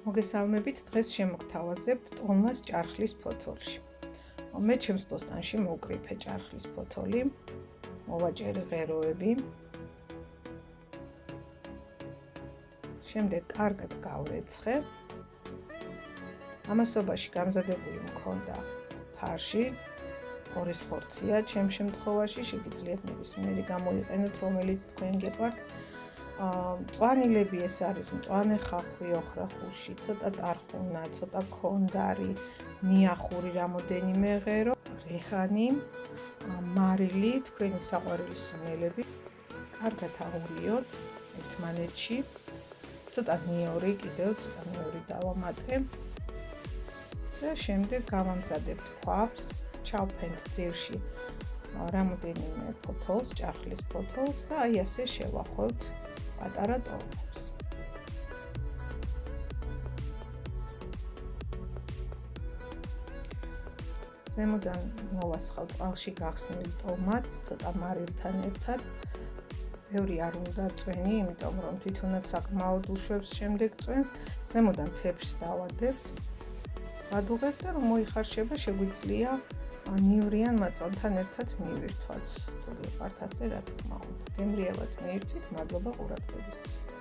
მოგესალმებით, დღეს შემოგთავაზებთ ტოლმას ჭარხლის ფოთოლში. მე ჩემს ბოსტანში მოვკრიფე ჭარხლის ფოთოლი, მოვაჭერე ღეროები. შემდეგ კარგად გავრეცხე. ამასობაში გამზადებული მქონდა ფარში, ორი ხორცია, ჩემ შემთხვევაში შეგიძლიათ ნებისმიერი გამოიყენოთ, რომელიც თქვენ გეყვართ. მწვანილები ეს არის მწვანე ხახვი, ოხრახუში, ცოტა ტარხუნა, ცოტა ქონდარი, მიახური, რამოდენიმე ღერო, რეჰანი, მარილი, თქვენი საყვარელი სუნელები. კარგად აღვლიოთ ერთმანეთში. ცოტა ნიორი, კიდევ ცოტა ნიორი დავამატე. და შემდეგ გავამზადებთ ქვავს, ჩავფენთ ძირში რამოდენიმე ფოთოლს, ჭარხლის ფოთოლს და აი ასე შევახვევთ პატარა ტოლმებს. ზემოდან მოვასხავ წყალში გახსნილ ტოლმატს, ცოტა მარილთან ერთად. ბევრი არ უნდა წვენი, იმიტომ რომ თვითონაც საკმაოდ უშვებს შემდეგ წვენს. ზემოდან თეფშს დავადებთ. ვადუღებთ და რომ მოიხარშება, შეგვიძლია ნივრიან მაწონთან ერთად მივირთვათ. თუ გიყვართ ასე, რა თქმა უნდა. გემრიელად მიირთვით, მადლობა ყურადღებისთვის.